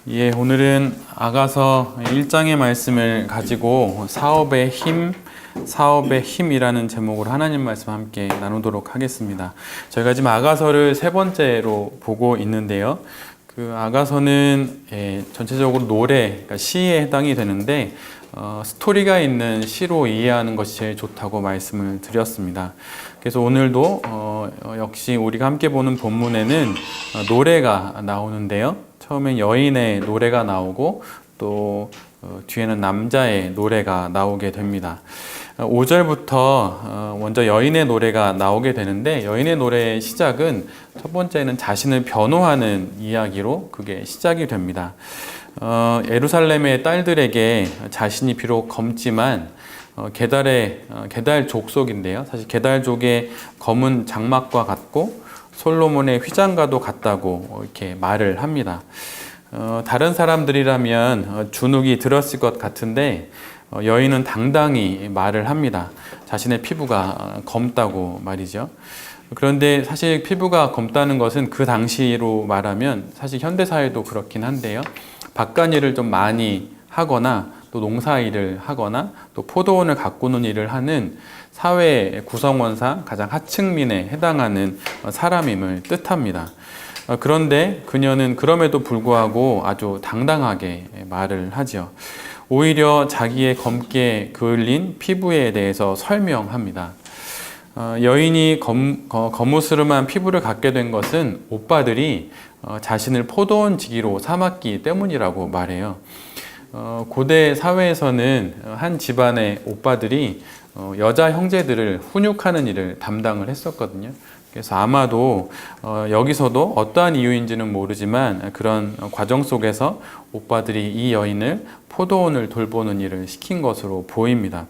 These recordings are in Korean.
예, 오늘은 아가서 1장의 말씀을 가지고 사업의 힘이라는 제목으로 하나님 말씀 함께 나누도록 하겠습니다. 저희가 지금 아가서를 세 번째로 보고 있는데요. 그 아가서는 전체적으로 노래, 그러니까 시에 해당이 되는데 스토리가 있는 시로 이해하는 것이 제일 좋다고 말씀을 드렸습니다. 그래서 오늘도 역시 우리가 함께 보는 본문에는 노래가 나오는데요. 처음엔 여인의 노래가 나오고 또 뒤에는 남자의 노래가 나오게 됩니다. 5절부터 먼저 여인의 노래가 나오게 되는데, 여인의 노래의 시작은 첫 번째는 자신을 변호하는 이야기로 그게 시작이 됩니다. 예루살렘의 딸들에게 자신이 비록 검지만 게달 족속인데요. 사실 게달족의 검은 장막과 같고 솔로몬의 휘장과도 같다고 이렇게 말을 합니다. 다른 사람들이라면 주눅이 들었을 것 같은데 여인은 당당히 말을 합니다. 자신의 피부가 검다고 말이죠. 그런데 사실 피부가 검다는 것은 그 당시로 말하면 사실 현대사회도 그렇긴 한데요. 바깥일을 좀 많이 하거나 또 농사일을 하거나 또 포도원을 가꾸는 일을 하는 사회 구성원상 가장 하층민에 해당하는 사람임을 뜻합니다. 그런데 그녀는 그럼에도 불구하고 아주 당당하게 말을 하죠. 오히려 자기의 검게 그을린 피부에 대해서 설명합니다. 여인이 거무스름한 피부를 갖게 된 것은 오빠들이 자신을 포도원 지기로 삼았기 때문이라고 말해요. 고대 사회에서는 한 집안의 오빠들이 여자 형제들을 훈육하는 일을 담당을 했었거든요. 그래서 아마도 여기서도 어떠한 이유인지는 모르지만 그런 과정 속에서 오빠들이 이 여인을 포도원을 돌보는 일을 시킨 것으로 보입니다.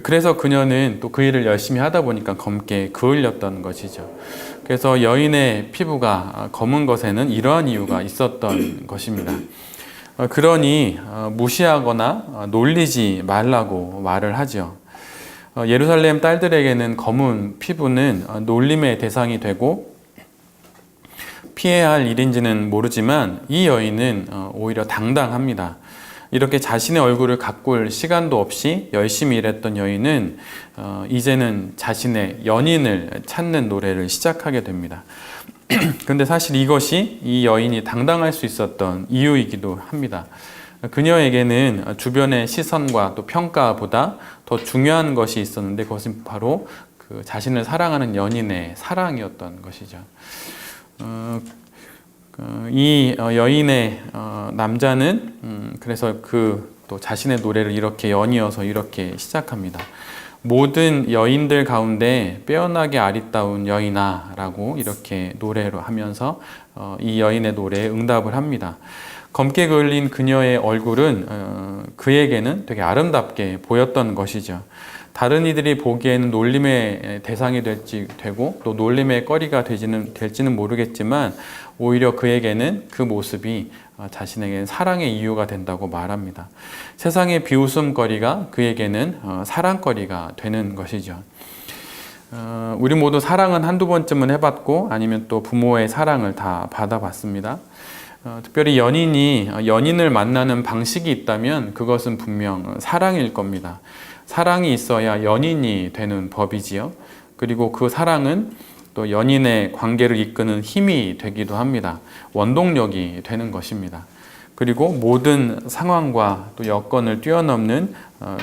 그래서 그녀는 또 그 일을 열심히 하다 보니까 검게 그을렸던 것이죠. 그래서 여인의 피부가 검은 것에는 이러한 이유가 있었던 것입니다. 그러니 무시하거나 놀리지 말라고 말을 하죠. 예루살렘 딸들에게는 검은 피부는 놀림의 대상이 되고 피해야 할 일인지는 모르지만 이 여인은 오히려 당당합니다. 이렇게 자신의 얼굴을 가꿀 시간도 없이 열심히 일했던 여인은 이제는 자신의 연인을 찾는 노래를 시작하게 됩니다. 그런데 사실 이것이 이 여인이 당당할 수 있었던 이유이기도 합니다. 그녀에게는 주변의 시선과 또 평가보다 더 중요한 것이 있었는데 그것은 바로 그 자신을 사랑하는 연인의 사랑이었던 것이죠. 이 여인의 남자는 그래서 또 자신의 노래를 이렇게 연이어서 이렇게 시작합니다. 모든 여인들 가운데 빼어나게 아리따운 여인아 라고 이렇게 노래로 하면서 이 여인의 노래에 응답을 합니다. 검게 그을린 그녀의 얼굴은 그에게는 되게 아름답게 보였던 것이죠. 다른 이들이 보기에는 놀림의 대상이 되고 또 놀림의 거리가 될지는 모르겠지만 오히려 그에게는 그 모습이 자신에게는 사랑의 이유가 된다고 말합니다. 세상의 비웃음거리가 그에게는 사랑거리가 되는 것이죠. 우리 모두 사랑은 한두 번쯤은 해봤고 아니면 또 부모의 사랑을 다 받아봤습니다. 특별히 연인이 연인을 만나는 방식이 있다면 그것은 분명 사랑일 겁니다. 사랑이 있어야 연인이 되는 법이지요. 그리고 그 사랑은 또 연인의 관계를 이끄는 힘이 되기도 합니다. 원동력이 되는 것입니다. 그리고 모든 상황과 또 여건을 뛰어넘는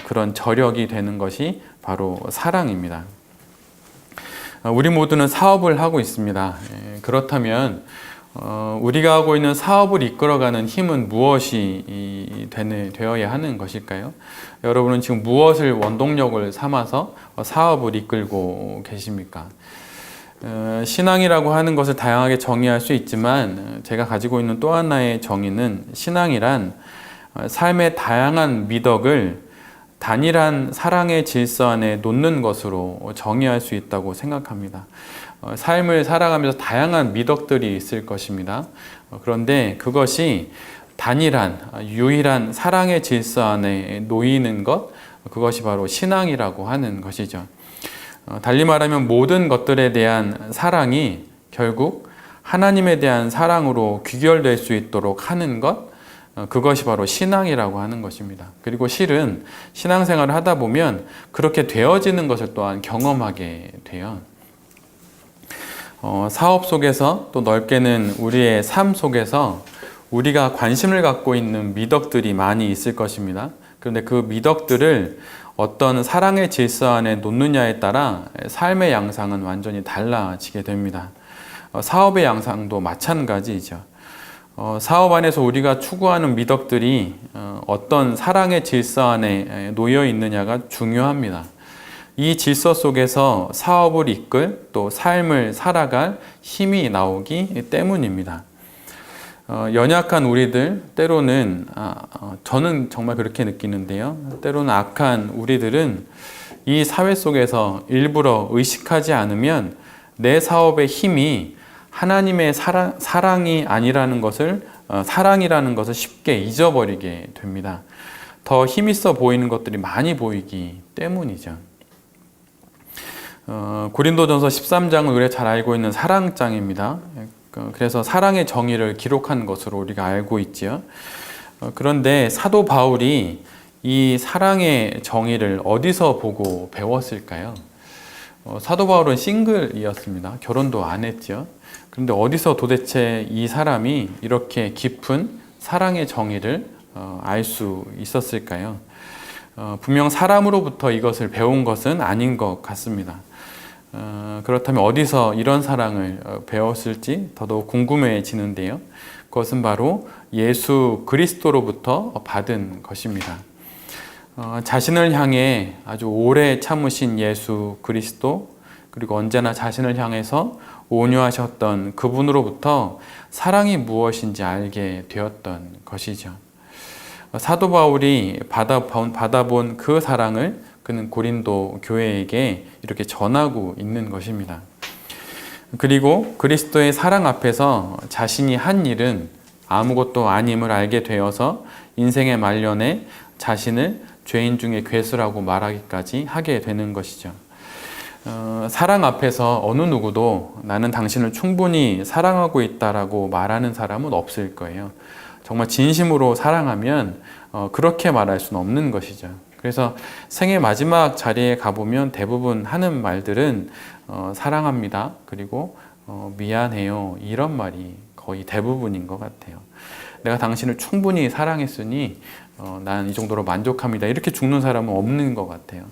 그런 저력이 되는 것이 바로 사랑입니다. 우리 모두는 사업을 하고 있습니다. 그렇다면 우리가 하고 있는 사업을 이끌어가는 힘은 무엇이 되어야 하는 것일까요? 여러분은 지금 무엇을 원동력을 삼아서 사업을 이끌고 계십니까? 신앙이라고 하는 것을 다양하게 정의할 수 있지만 제가 가지고 있는 또 하나의 정의는 신앙이란 삶의 다양한 미덕을 단일한 사랑의 질서 안에 놓는 것으로 정의할 수 있다고 생각합니다. 삶을 살아가면서 다양한 미덕들이 있을 것입니다. 그런데 그것이 단일한, 유일한 사랑의 질서 안에 놓이는 것, 그것이 바로 신앙이라고 하는 것이죠. 달리 말하면 모든 것들에 대한 사랑이 결국 하나님에 대한 사랑으로 귀결될 수 있도록 하는 것, 그것이 바로 신앙이라고 하는 것입니다. 그리고 실은 신앙생활을 하다 보면 그렇게 되어지는 것을 또한 경험하게 돼요. 사업 속에서 또 넓게는 우리의 삶 속에서 우리가 관심을 갖고 있는 미덕들이 많이 있을 것입니다. 그런데 그 미덕들을 어떤 사랑의 질서 안에 놓느냐에 따라 삶의 양상은 완전히 달라지게 됩니다. 사업의 양상도 마찬가지이죠. 사업 안에서 우리가 추구하는 미덕들이 어떤 사랑의 질서 안에 놓여 있느냐가 중요합니다. 이 질서 속에서 사업을 이끌 또 삶을 살아갈 힘이 나오기 때문입니다. 연약한 우리들, 때로는 저는 정말 그렇게 느끼는데요. 때로는 악한 우리들은 이 사회 속에서 일부러 의식하지 않으면 내 사업의 힘이 하나님의 사랑이 아니라는 것을, 사랑이라는 것을 쉽게 잊어버리게 됩니다. 더 힘있어 보이는 것들이 많이 보이기 때문이죠. 고린도전서 13장은 우리가 잘 알고 있는 사랑장입니다. 그래서 사랑의 정의를 기록한 것으로 우리가 알고 있지요. 그런데 사도 바울이 이 사랑의 정의를 어디서 보고 배웠을까요? 사도 바울은 싱글이었습니다. 결혼도 안 했죠. 그런데 어디서 도대체 이 사람이 이렇게 깊은 사랑의 정의를 알 수 있었을까요? 분명 사람으로부터 이것을 배운 것은 아닌 것 같습니다. 그렇다면 어디서 이런 사랑을 배웠을지 더더욱 궁금해지는데요. 그것은 바로 예수 그리스도로부터 받은 것입니다. 자신을 향해 아주 오래 참으신 예수 그리스도, 그리고 언제나 자신을 향해서 온유하셨던 그분으로부터 사랑이 무엇인지 알게 되었던 것이죠. 사도 바울이 받아본 그 사랑을 그는 고린도 교회에게 이렇게 전하고 있는 것입니다. 그리고 그리스도의 사랑 앞에서 자신이 한 일은 아무것도 아님을 알게 되어서 인생의 말년에 자신을 죄인 중에 괴수라고 말하기까지 하게 되는 것이죠. 사랑 앞에서 어느 누구도 나는 당신을 충분히 사랑하고 있다라고 말하는 사람은 없을 거예요. 정말 진심으로 사랑하면 그렇게 말할 수는 없는 것이죠. 그래서 생의 마지막 자리에 가보면 대부분 하는 말들은 사랑합니다. 그리고 미안해요. 이런 말이 거의 대부분인 것 같아요. 내가 당신을 충분히 사랑했으니 난 이 정도로 만족합니다. 이렇게 죽는 사람은 없는 것 같아요.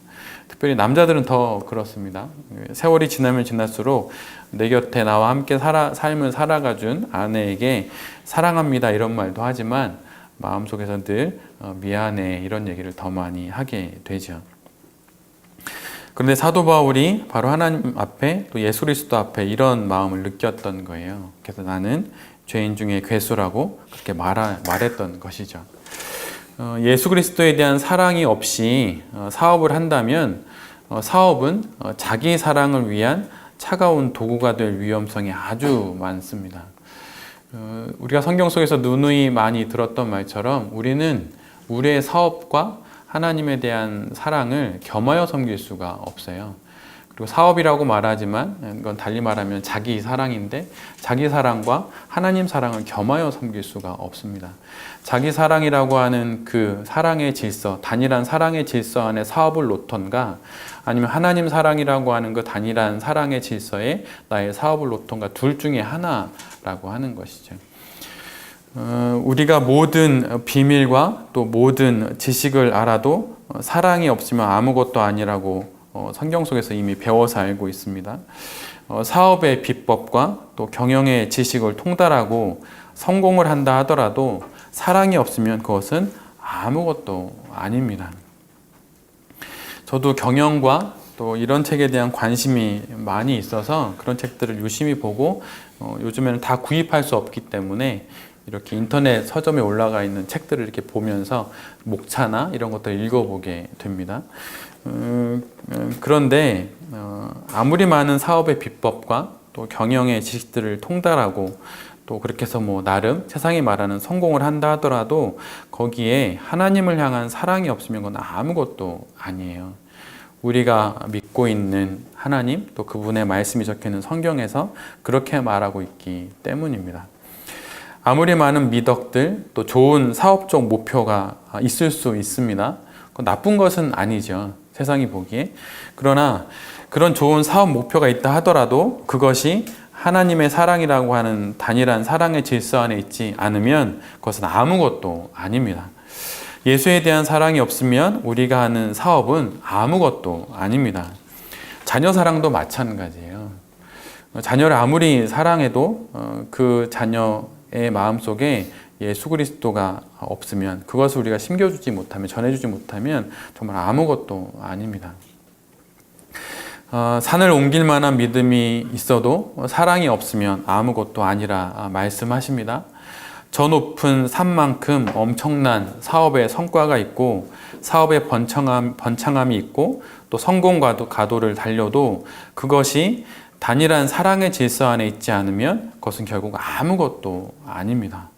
특별히 남자들은 더 그렇습니다. 세월이 지나면 지날수록 내 곁에 나와 함께 삶을 살아가준 아내에게 사랑합니다 이런 말도 하지만 마음속에서 늘 미안해 이런 얘기를 더 많이 하게 되죠. 그런데 사도 바울이 바로 하나님 앞에 또 예수 그리스도 앞에 이런 마음을 느꼈던 거예요. 그래서 나는 죄인 중에 괴수라고 그렇게 말했던 것이죠. 예수 그리스도에 대한 사랑이 없이 사업을 한다면 사업은 자기 사랑을 위한 차가운 도구가 될 위험성이 아주 많습니다. 우리가 성경 속에서 누누이 많이 들었던 말처럼 우리는 우리의 사업과 하나님에 대한 사랑을 겸하여 섬길 수가 없어요. 그리고 사업이라고 말하지만 이건 달리 말하면 자기 사랑인데 자기 사랑과 하나님 사랑을 겸하여 섬길 수가 없습니다. 자기 사랑이라고 하는 그 사랑의 질서, 단일한 사랑의 질서 안에 사업을 놓던가 아니면 하나님 사랑이라고 하는 그 단일한 사랑의 질서에 나의 사업을 놓던가 둘 중에 하나라고 하는 것이죠. 우리가 모든 비밀과 또 모든 지식을 알아도 사랑이 없으면 아무것도 아니라고 성경 속에서 이미 배워서 알고 있습니다. 사업의 비법과 또 경영의 지식을 통달하고 성공을 한다 하더라도 사랑이 없으면 그것은 아무것도 아닙니다. 저도 경영과 또 이런 책에 대한 관심이 많이 있어서 그런 책들을 유심히 보고 요즘에는 다 구입할 수 없기 때문에 이렇게 인터넷 서점에 올라가 있는 책들을 이렇게 보면서 목차나 이런 것들을 읽어보게 됩니다. 그런데 아무리 많은 사업의 비법과 또 경영의 지식들을 통달하고 또 그렇게 해서 뭐 나름 세상이 말하는 성공을 한다 하더라도 거기에 하나님을 향한 사랑이 없으면 그건 아무것도 아니에요. 우리가 믿고 있는 하나님 또 그분의 말씀이 적혀있는 성경에서 그렇게 말하고 있기 때문입니다. 아무리 많은 미덕들, 또 좋은 사업적 목표가 있을 수 있습니다. 나쁜 것은 아니죠. 세상이 보기에. 그러나 그런 좋은 사업 목표가 있다 하더라도 그것이 하나님의 사랑이라고 하는 단일한 사랑의 질서 안에 있지 않으면 그것은 아무것도 아닙니다. 예수에 대한 사랑이 없으면 우리가 하는 사업은 아무것도 아닙니다. 자녀 사랑도 마찬가지예요. 자녀를 아무리 사랑해도 그 자녀의 마음속에 예수 그리스도가 없으면, 그것을 우리가 심겨주지 못하면, 전해주지 못하면 정말 아무것도 아닙니다. 산을 옮길 만한 믿음이 있어도 사랑이 없으면 아무것도 아니라 말씀하십니다. 저 높은 산만큼 엄청난 사업의 성과가 있고 사업의 번창함이 있고 또 성공과도 가도를 달려도 그것이 단일한 사랑의 질서 안에 있지 않으면 그것은 결국 아무것도 아닙니다.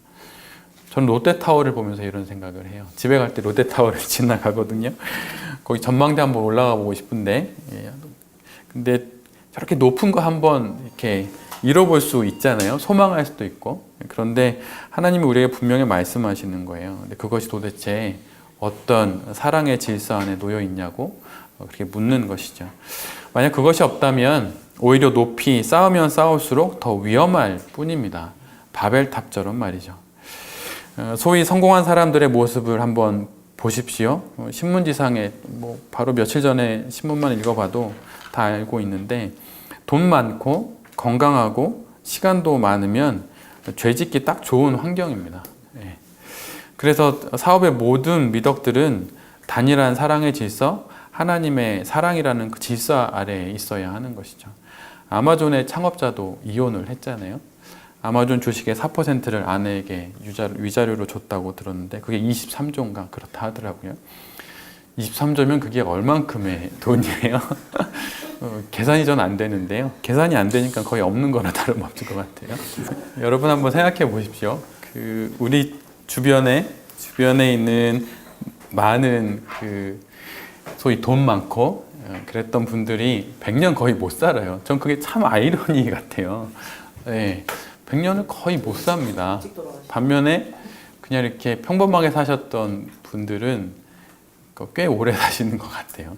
저는 롯데타워를 보면서 이런 생각을 해요. 집에 갈 때 롯데타워를 지나가거든요. 거기 전망대 한번 올라가 보고 싶은데, 근데 저렇게 높은 거 한번 이렇게 잃어볼 수 있잖아요. 소망할 수도 있고. 그런데 하나님이 우리에게 분명히 말씀하시는 거예요. 근데 그것이 도대체 어떤 사랑의 질서 안에 놓여 있냐고 그렇게 묻는 것이죠. 만약 그것이 없다면 오히려 높이 쌓으면 쌓을수록 더 위험할 뿐입니다. 바벨탑처럼 말이죠. 소위 성공한 사람들의 모습을 한번 보십시오. 신문지상에 바로 며칠 전에 신문만 읽어봐도 다 알고 있는데, 돈 많고 건강하고 시간도 많으면 죄짓기 딱 좋은 환경입니다. 그래서 사업의 모든 미덕들은 단일한 사랑의 질서, 하나님의 사랑이라는 그 질서 아래에 있어야 하는 것이죠. 아마존의 창업자도 이혼을 했잖아요. 아마존 주식의 4%를 아내에게 위자료로 줬다고 들었는데 그게 23조인가 그렇다 하더라고요. 23조면 그게 얼만큼의 돈이에요? 계산이 전 안 되는데요. 계산이 안 되니까 거의 없는 거나 다름없을 것 같아요. 여러분 한번 생각해 보십시오. 우리 주변에 있는 많은 소위 돈 많고 그랬던 분들이 100년 거의 못 살아요. 전 그게 참 아이러니 같아요. 네, 100년을 거의 못 삽니다. 반면에 그냥 이렇게 평범하게 사셨던 분들은 꽤 오래 사시는 것 같아요.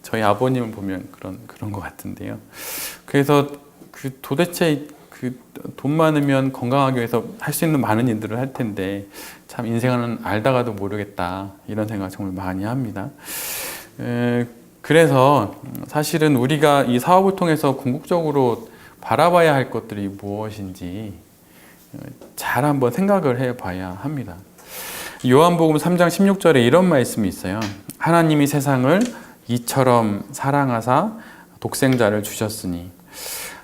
저희 아버님을 보면 그런 것 같은데요. 그래서 도대체 돈 많으면 건강하기 위해서 할 수 있는 많은 일들을 할 텐데 참 인생은 알다가도 모르겠다, 이런 생각 정말 많이 합니다. 그래서 사실은 우리가 이 사업을 통해서 궁극적으로 바라봐야 할 것들이 무엇인지 잘 한번 생각을 해봐야 합니다. 요한복음 3장 16절에 이런 말씀이 있어요. 하나님이 세상을 이처럼 사랑하사 독생자를 주셨으니.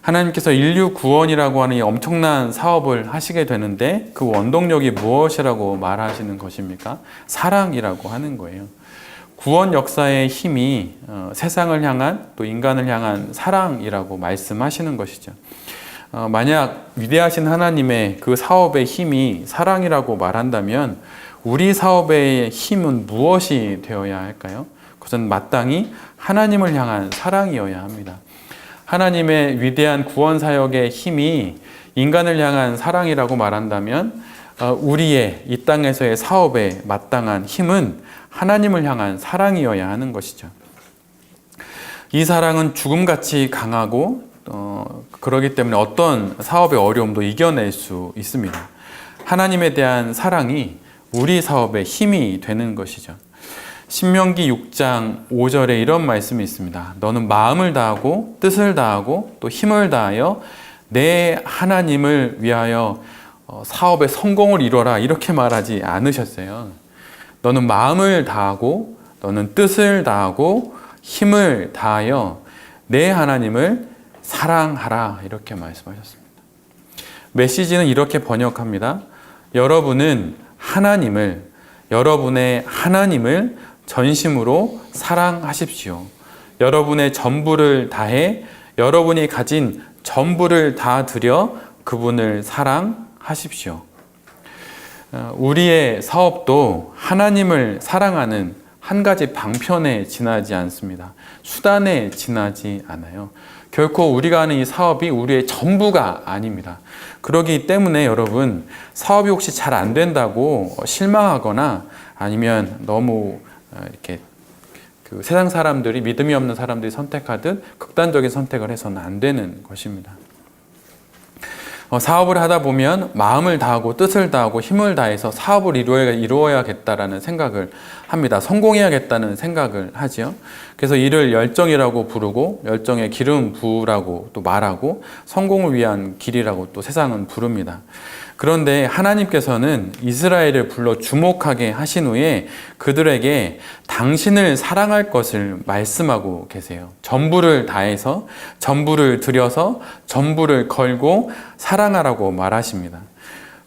하나님께서 인류 구원이라고 하는 이 엄청난 사업을 하시게 되는데 그 원동력이 무엇이라고 말하시는 것입니까? 사랑이라고 하는 거예요. 구원 역사의 힘이 세상을 향한, 또 인간을 향한 사랑이라고 말씀하시는 것이죠. 만약 위대하신 하나님의 그 사업의 힘이 사랑이라고 말한다면 우리 사업의 힘은 무엇이 되어야 할까요? 그것은 마땅히 하나님을 향한 사랑이어야 합니다. 하나님의 위대한 구원 사역의 힘이 인간을 향한 사랑이라고 말한다면 우리의 이 땅에서의 사업에 마땅한 힘은 하나님을 향한 사랑이어야 하는 것이죠. 이 사랑은 죽음같이 강하고 그렇기 때문에 어떤 사업의 어려움도 이겨낼 수 있습니다. 하나님에 대한 사랑이 우리 사업의 힘이 되는 것이죠. 신명기 6장 5절에 이런 말씀이 있습니다. 너는 마음을 다하고 뜻을 다하고 또 힘을 다하여 내 하나님을 위하여 사업의 성공을 이뤄라, 이렇게 말하지 않으셨어요. 너는 마음을 다하고 너는 뜻을 다하고 힘을 다하여 내 하나님을 사랑하라, 이렇게 말씀하셨습니다. 메시지는 이렇게 번역합니다. 여러분의 하나님을 전심으로 사랑하십시오. 여러분의 전부를 다해 여러분이 가진 전부를 다 드려 그분을 사랑하십시오. 우리의 사업도 하나님을 사랑하는 한 가지 방편에 지나지 않습니다. 수단에 지나지 않아요. 결코 우리가 하는 이 사업이 우리의 전부가 아닙니다. 그렇기 때문에 여러분, 사업이 혹시 잘 안 된다고 실망하거나 아니면 너무 이렇게 그 세상 사람들이, 믿음이 없는 사람들이 선택하듯 극단적인 선택을 해서는 안 되는 것입니다. 사업을 하다 보면 마음을 다하고 뜻을 다하고 힘을 다해서 사업을 이루어야겠다라는 생각을 합니다. 성공해야겠다는 생각을 하지요. 그래서 이를 열정이라고 부르고 열정에 기름 부으라고 또 말하고 성공을 위한 길이라고 또 세상은 부릅니다. 그런데 하나님께서는 이스라엘을 불러 주목하게 하신 후에 그들에게 당신을 사랑할 것을 말씀하고 계세요. 전부를 다해서, 전부를 들여서, 전부를 걸고 사랑하라고 말하십니다.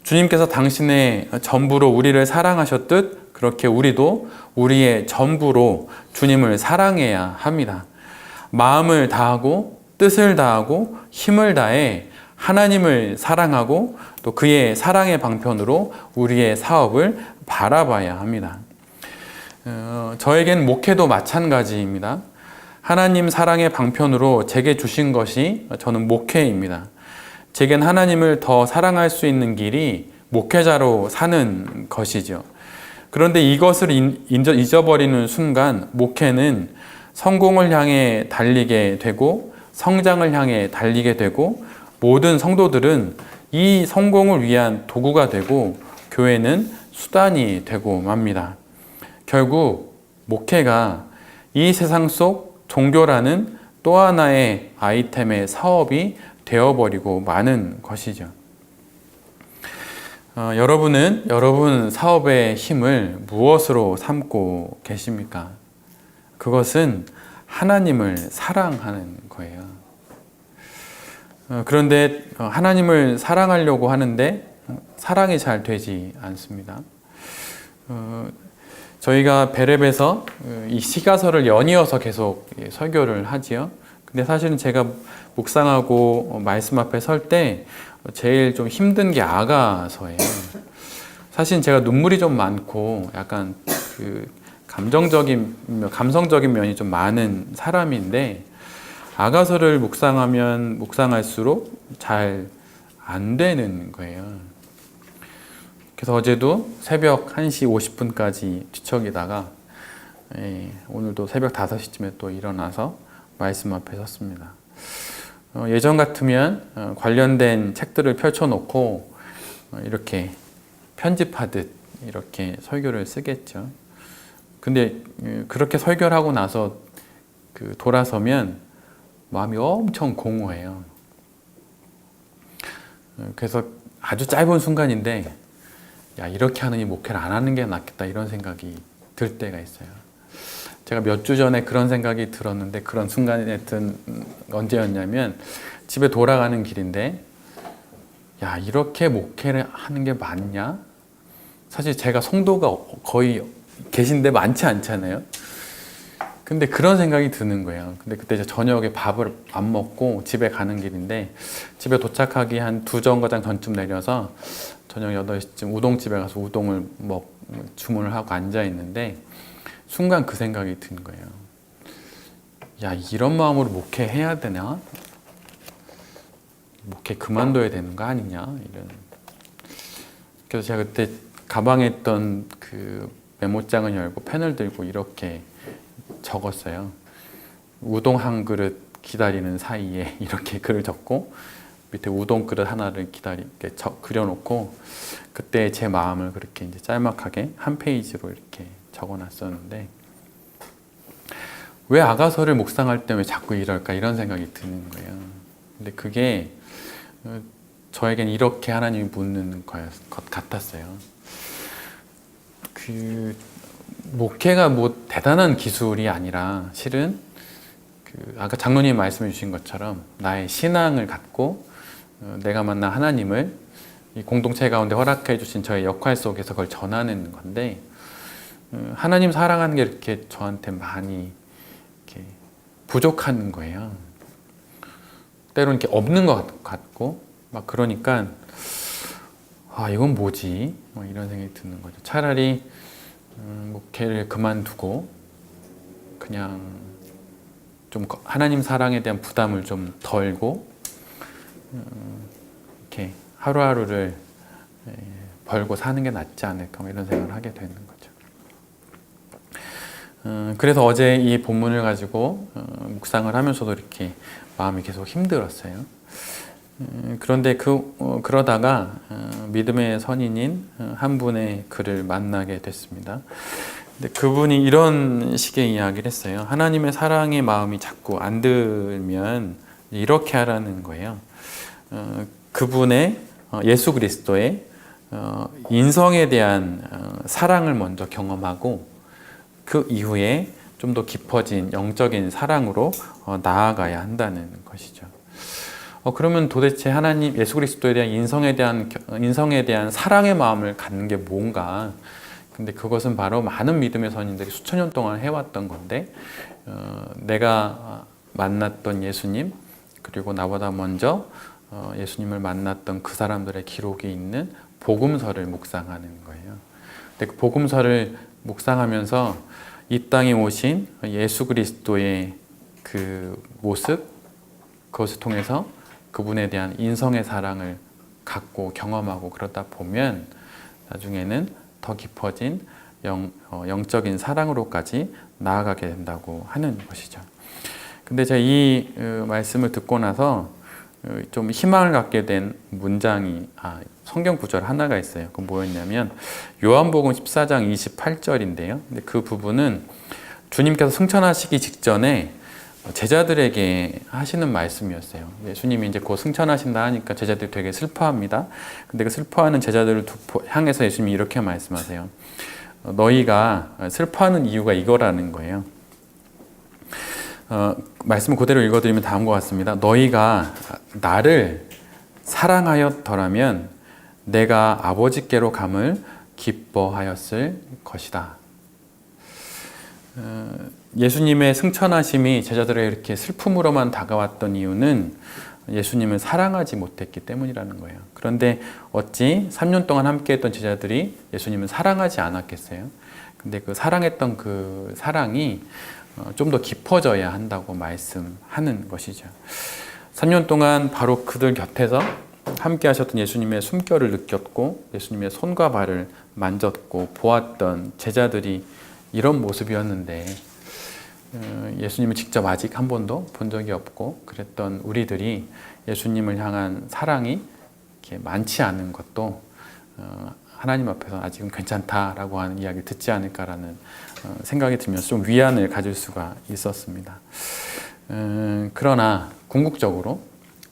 주님께서 당신의 전부로 우리를 사랑하셨듯 그렇게 우리도 우리의 전부로 주님을 사랑해야 합니다. 마음을 다하고 뜻을 다하고 힘을 다해 하나님을 사랑하고 또 그의 사랑의 방편으로 우리의 사업을 바라봐야 합니다. 저에겐 목회도 마찬가지입니다. 하나님 사랑의 방편으로 제게 주신 것이 저는 목회입니다. 제겐 하나님을 더 사랑할 수 있는 길이 목회자로 사는 것이죠. 그런데 이것을 잊어버리는 순간 목회는 성공을 향해 달리게 되고 성장을 향해 달리게 되고 모든 성도들은 이 성공을 위한 도구가 되고 교회는 수단이 되고 맙니다. 결국 목회가 이 세상 속 종교라는 또 하나의 아이템의 사업이 되어버리고 마는 것이죠. 여러분은 여러분 사업의 힘을 무엇으로 삼고 계십니까? 그것은 하나님을 사랑하는 거예요. 그런데 하나님을 사랑하려고 하는데 사랑이 잘 되지 않습니다. 저희가 베렙에서 이 시가서를 연이어서 계속 설교를 하지요. 근데 사실은 제가 묵상하고 말씀 앞에 설 때 제일 좀 힘든 게 아가서예요. 사실 제가 눈물이 좀 많고 약간 그 감성적인 면이 좀 많은 사람인데 아가서를 묵상하면 묵상할수록 잘 안 되는 거예요. 그래서 어제도 새벽 1시 50분까지 뒤척이다가 오늘도 새벽 5시쯤에 또 일어나서 말씀 앞에 섰습니다. 예전 같으면 관련된 책들을 펼쳐놓고 이렇게 편집하듯 이렇게 설교를 쓰겠죠. 근데 그렇게 설교를 하고 나서 돌아서면 마음이 엄청 공허해요. 그래서 아주 짧은 순간인데 야, 이렇게 하느니 목회를 안 하는 게 낫겠다 이런 생각이 들 때가 있어요. 제가 몇 주 전에 그런 생각이 들었는데 그런 순간에 언제였냐면 집에 돌아가는 길인데 야, 이렇게 목회를 하는 게 맞냐? 사실 제가 성도가 거의 계신데 많지 않잖아요. 근데 그런 생각이 드는 거예요. 근데 그때 저녁에 밥을 안 먹고 집에 가는 길인데 집에 도착하기 한 2정거장 전쯤 내려서 저녁 8시쯤 우동집에 가서 우동을 주문을 하고 앉아 있는데 순간 그 생각이 든 거예요. 야, 이런 마음으로 목회해야 되나? 목회 그만둬야 되는 거 아니냐? 이런. 그래서 제가 그때 가방에 있던 그 메모장을 열고 펜을 들고 이렇게 적었어요. 우동 한 그릇 기다리는 사이에 이렇게 글을 적고 밑에 우동 그릇 하나를 그려놓고 그때 제 마음을 그렇게 이제 짤막하게 한 페이지로 이렇게 적어놨었는데 왜 아가서를 묵상할 때 왜 자꾸 이럴까 이런 생각이 드는 거예요. 근데 그게 저에겐 이렇게 하나님이 묻는 것 같았어요. 목회가 뭐 대단한 기술이 아니라 실은 아까 장로님 말씀해 주신 것처럼 나의 신앙을 갖고 내가 만난 하나님을 이 공동체 가운데 허락해 주신 저의 역할 속에서 그걸 전하는 건데 하나님 사랑하는 게 이렇게 저한테 많이 이렇게 부족한 거예요. 때로는 이렇게 없는 것 같고 막 그러니까 아 이건 뭐지? 이런 생각이 드는 거죠. 차라리 목회를 그만두고 그냥 좀 하나님 사랑에 대한 부담을 좀 덜고 이렇게 하루하루를 벌고 사는 게 낫지 않을까 뭐 이런 생각을 하게 되는 거죠. 그래서 어제 이 본문을 가지고 묵상을 하면서도 이렇게 마음이 계속 힘들었어요. 그런데 그러다가 믿음의 선인인 한 분의 글을 만나게 됐습니다. 근데 그분이 이런 식의 이야기를 했어요. 하나님의 사랑의 마음이 자꾸 안 들면 이렇게 하라는 거예요. 그분의 예수 그리스도의 인성에 대한 사랑을 먼저 경험하고 그 이후에 좀 더 깊어진 영적인 사랑으로 나아가야 한다는 것이죠. 그러면 도대체 하나님 예수 그리스도에 대한 인성에 대한 사랑의 마음을 갖는 게 뭔가? 근데 그것은 바로 많은 믿음의 선인들이 수천 년 동안 해왔던 건데 내가 만났던 예수님 그리고 나보다 먼저 예수님을 만났던 그 사람들의 기록이 있는 복음서를 묵상하는 거예요. 근데 그 복음서를 묵상하면서 이 땅에 오신 예수 그리스도의 그 모습 그것을 통해서 그분에 대한 인성의 사랑을 갖고 경험하고 그러다 보면 나중에는 더 깊어진 영적인 사랑으로까지 나아가게 된다고 하는 것이죠. 근데 제가 이 말씀을 듣고 나서 좀 희망을 갖게 된 문장이 성경 구절 하나가 있어요. 그건 뭐였냐면 요한복음 14장 28절인데요. 근데 그 부분은 주님께서 승천하시기 직전에 제자들에게 하시는 말씀이었어요. 예수님이 이제 곧 승천하신다 하니까 제자들이 되게 슬퍼합니다. 근데 그 슬퍼하는 제자들을 향해서 예수님이 이렇게 말씀하세요. 너희가 슬퍼하는 이유가 이거라는 거예요. 말씀을 그대로 읽어드리면 다음과 같습니다. 너희가 나를 사랑하였더라면 내가 아버지께로 감을 기뻐하였을 것이다. 예수님의 승천하심이 제자들에게 이렇게 슬픔으로만 다가왔던 이유는 예수님을 사랑하지 못했기 때문이라는 거예요. 그런데 어찌 3년 동안 함께했던 제자들이 예수님을 사랑하지 않았겠어요? 근데 그 사랑했던 그 사랑이 좀 더 깊어져야 한다고 말씀하는 것이죠. 3년 동안 바로 그들 곁에서 함께 하셨던 예수님의 숨결을 느꼈고 예수님의 손과 발을 만졌고 보았던 제자들이 이런 모습이었는데 예수님을 직접 아직 한 번도 본 적이 없고 그랬던 우리들이 예수님을 향한 사랑이 이렇게 많지 않은 것도 하나님 앞에서 아직은 괜찮다라고 하는 이야기를 듣지 않을까라는 생각이 들면서 좀 위안을 가질 수가 있었습니다. 그러나 궁극적으로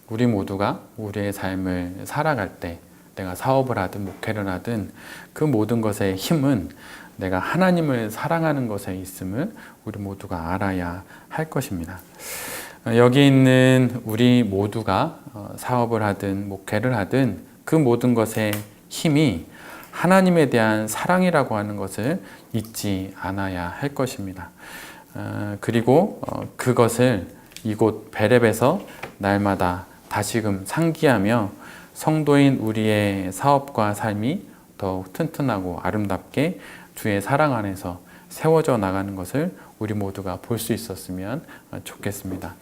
우리 모두가 우리의 삶을 살아갈 때 내가 사업을 하든 목회를 하든 그 모든 것의 힘은 내가 하나님을 사랑하는 것에 있음을 우리 모두가 알아야 할 것입니다. 여기 있는 우리 모두가 사업을 하든 목회를 하든 그 모든 것의 힘이 하나님에 대한 사랑이라고 하는 것을 잊지 않아야 할 것입니다. 그리고 그것을 이곳 베렙에서 날마다 다시금 상기하며 성도인 우리의 사업과 삶이 더욱 튼튼하고 아름답게 주의 사랑 안에서 세워져 나가는 것을 우리 모두가 볼 수 있었으면 좋겠습니다.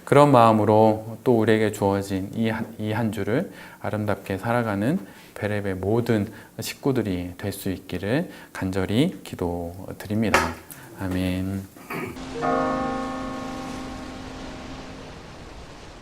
그런 마음으로 또 우리에게 주어진 이 한 주를 아름답게 살아가는 베렙의 모든 식구들이 될 수 있기를 간절히 기도드립니다. 아멘.